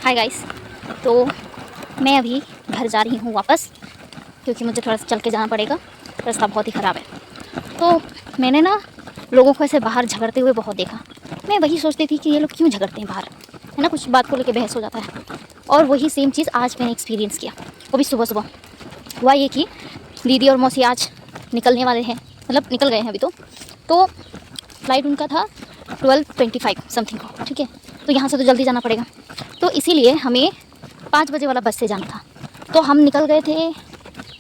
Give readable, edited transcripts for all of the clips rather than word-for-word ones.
Hi guys. तो मैं अभी घर जा रही हूँ वापस, क्योंकि मुझे थोड़ा सा चल के जाना पड़ेगा। रास्ता बहुत ही ख़राब है। तो मैंने ना लोगों को ऐसे बाहर झगड़ते हुए बहुत देखा। मैं वही सोचती थी कि ये लोग क्यों झगड़ते हैं बाहर, है ना, कुछ बात को लेकर बहस हो जाता है। और वही सेम चीज़ आज मैंने एक्सपीरियंस किया, वो भी सुबह सुबह। हुआ ये कि दीदी और मौसी आज निकलने वाले हैं, मतलब निकल गए हैं अभी। तो फ्लाइट उनका था 12:25 समथिंग को, ठीक है। तो यहाँ से तो जल्दी जाना पड़ेगा, तो इसीलिए हमें 5 बजे वाला बस से जाना था। तो हम निकल गए थे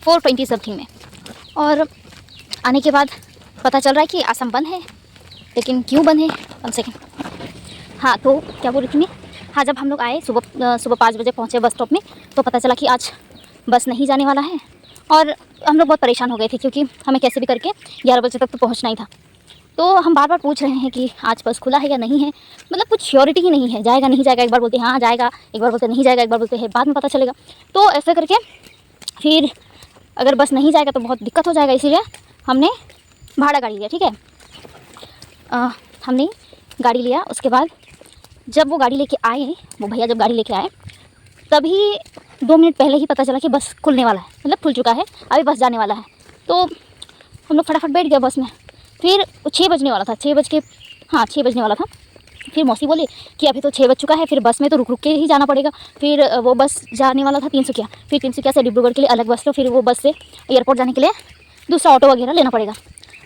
4:20 समथिंग में। और आने के बाद पता चल रहा है कि आसम बंद है। लेकिन क्यों बंद है, 1 सेकेंड। हाँ, तो क्या बोल रही थी मैं। हाँ, जब हम लोग आए सुबह 5 बजे पहुँचे बस स्टॉप में, तो पता चला कि आज बस नहीं जाने वाला है। और हम लोग बहुत परेशान हो गए थे, क्योंकि हमें कैसे भी करके 11 बजे तक तो पहुँचना ही था। तो हम बार बार पूछ रहे हैं कि आज बस खुला है या नहीं है, मतलब कुछ श्योरिटी ही नहीं है, जाएगा नहीं जाएगा। एक बार बोलते हैं हाँ जाएगा, एक बार बोलते नहीं जाएगा, एक बार बोलते हैं बाद में पता चलेगा। तो ऐसे करके फिर अगर बस नहीं जाएगा तो बहुत दिक्कत हो जाएगा, इसीलिए हमने भाड़ा गाड़ी लिया, ठीक है। हमने गाड़ी लिया। उसके बाद जब वो गाड़ी लेके आए, वो भैया जब गाड़ी लेके आए, तभी 2 मिनट पहले ही पता चला कि बस खुलने वाला है, मतलब खुल चुका है, अभी बस जाने वाला है। तो हम लोग फटाफट बैठ गए बस में। फिर 6 बजने वाला था, 6 बजने वाला था। फिर मौसी बोले कि अभी तो 6 बज चुका है, फिर बस में तो रुक रुक के ही जाना पड़ेगा। फिर वो बस जाने वाला था तिनसुकिया, फिर तिनसुकिया से डिब्रूगढ़ के लिए अलग बस लो, फिर वो बस से एयरपोर्ट जाने के लिए दूसरा ऑटो वगैरह लेना पड़ेगा,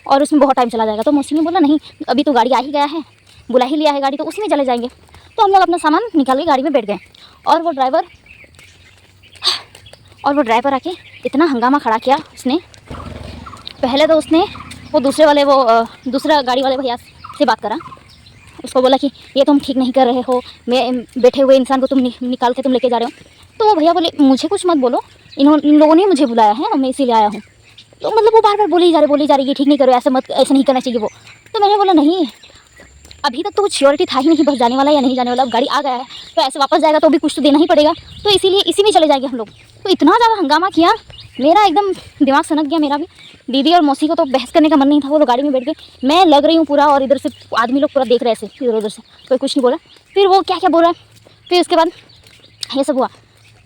और उसमें बहुत टाइम चला जाएगा। तो मौसी ने बोला नहीं, अभी तो गाड़ी आ ही गया है, बुला ही लिया है गाड़ी, तो उसी में चले जाएंगे। तो हम लोग अपना सामान निकाल के गाड़ी में बैठ गए। और वो ड्राइवर आके इतना हंगामा खड़ा किया उसने। पहले तो उसने वो दूसरा गाड़ी वाले भैया से बात करा। उसको बोला कि ये तुम ठीक नहीं कर रहे हो, मैं बैठे हुए इंसान को तुम निकाल के तुम लेके जा रहे हो। तो वो भैया बोले मुझे कुछ मत बोलो, इन लोगों ने मुझे बुलाया है और मैं इसीलिए आया हूँ। तो मतलब वो बार बार बोले ही जा रही है, ठीक नहीं करो, ऐसे नहीं करना चाहिए वो। तो मैंने बोला नहीं, अभी तक तो कुछ श्योरिटी था ही नहीं बस जाने वाला या नहीं जाने वाला। अब गाड़ी आ गया है तो ऐसे वापस जाएगा तो भी कुछ तो देना ही पड़ेगा, तो इसीलिए इसी में चले जाएंगे हम लोग। तो इतना ज़्यादा हंगामा किया, मेरा एकदम दिमाग सनक गया मेरा भी। दीदी और मौसी को तो बहस करने का मन नहीं था, वो लोग गाड़ी में बैठ गए, मैं लग रही हूँ पूरा, और इधर से आदमी लोग पूरा देख रहे ऐसे इधर उधर से, कोई कुछ नहीं बोला। फिर वो क्या क्या बोल रहा है। फिर उसके बाद ये सब हुआ,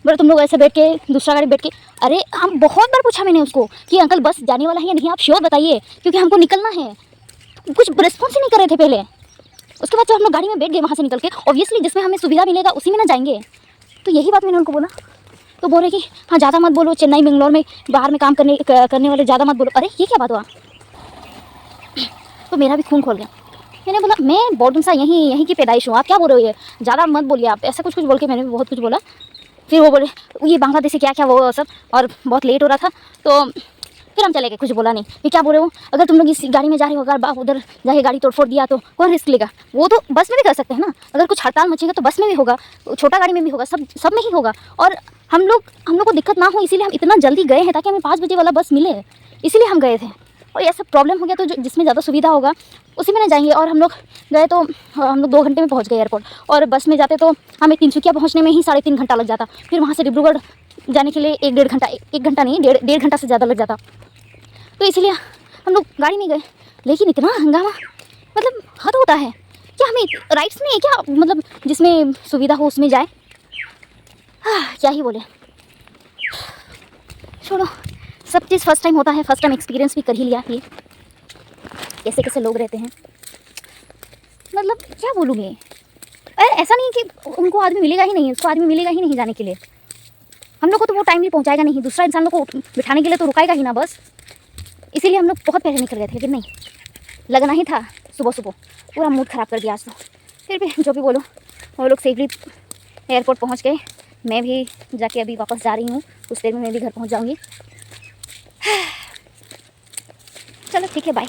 बोले तुम लोग ऐसे बैठ के दूसरा गाड़ी बैठ के। अरे हम बहुत बार पूछा मैंने उसको कि अंकल बस जाने वाला है या नहीं, आप श्योर बताइए, क्योंकि हमको निकलना है। कुछ रिस्पॉन्स ही नहीं कर रहे थे पहले। उसके बाद जब हम लोग गाड़ी में बैठ गए वहाँ से निकल के, ऑब्वियसली जिसमें हमें सुविधा मिलेगा उसी में ना जाएंगे। तो यही बात मैंने उनको बोला। तो बोल रहे कि हाँ ज़्यादा मत बोलो, चेन्नई बेंगलोर में बाहर में काम करने वाले ज़्यादा मत बोलो। अरे ये क्या बात हुआ। तो मेरा भी खून खोल गया। मैंने बोला मैं बोर्डुंसा यहीं की पैदाइश हूँ, आप क्या बोल रहे हो, ये ज़्यादा मत बोलिए आप, ऐसा कुछ बोल के मैंने भी बहुत कुछ बोला। फिर वो बोले ये बांग्लादेशी क्या क्या वो सब, और बहुत लेट हो रहा था। तो फिर हम चले गए, कुछ बोला नहीं। ये क्या बोल रहे हो, अगर तुम लोग इस गाड़ी में जा रहे हो, अगर उधर जाके गाड़ी तोड़ फोड़ दिया तो कौन रिस्क लेगा। वो तो बस में भी कर सकते हैं ना, अगर कुछ हड़ताल मचेगा तो बस में भी होगा, छोटा गाड़ी में भी होगा, सब में ही होगा। और हम लोग को दिक्कत ना हो, इसीलिए हम इतना जल्दी गए हैं ताकि हमें 5 बजे वाला बस मिले, इसीलिए हम गए थे। और ऐसा प्रॉब्लम हो गया तो जिसमें ज़्यादा सुविधा होगा उसी में ना जाएंगे। और हम लोग गए तो हम लोग 2 घंटे में पहुँच गए एयरपोर्ट, और बस में जाते तो हमें तिनसुकिया पहुँचने में ही 3.5 घंटा लग जाता। फिर वहाँ से डिब्रूगढ़ जाने के लिए 1 घंटा नहीं, 1.5 घंटा से ज़्यादा लग जाता। तो इसलिए हम लोग गाड़ी में गए। लेकिन इतना हंगामा, मतलब हद होता है क्या। हमें राइट्स नहीं है क्या, मतलब जिसमें सुविधा हो उसमें जाए। क्या ही बोले, छोड़ो। सब चीज़ फर्स्ट टाइम होता है, फर्स्ट टाइम एक्सपीरियंस भी कर ही लिया। ये कैसे कैसे लोग रहते हैं, मतलब क्या बोलूँ मैं। अरे ऐसा नहीं कि उनको आदमी मिलेगा ही नहीं, उसको आदमी मिलेगा ही नहीं जाने के लिए। हम लोग को तो वो टाइमली पहुँचाएगा नहीं, दूसरा इंसान लोग को बिठाने के लिए तो रुकाएगा ही ना बस। इसीलिए हम लोग बहुत पहले निकल गए थे, लेकिन नहीं, लगना ही था। सुबह सुबह पूरा मूड ख़राब कर दिया आज तो। फिर भी जो भी बोलो, वो लोग सेफली एयरपोर्ट पहुंच गए। मैं भी जाके अभी वापस जा रही हूँ, कुछ देर में मैं भी घर पहुंच जाऊँगी। चलो ठीक है, बाय।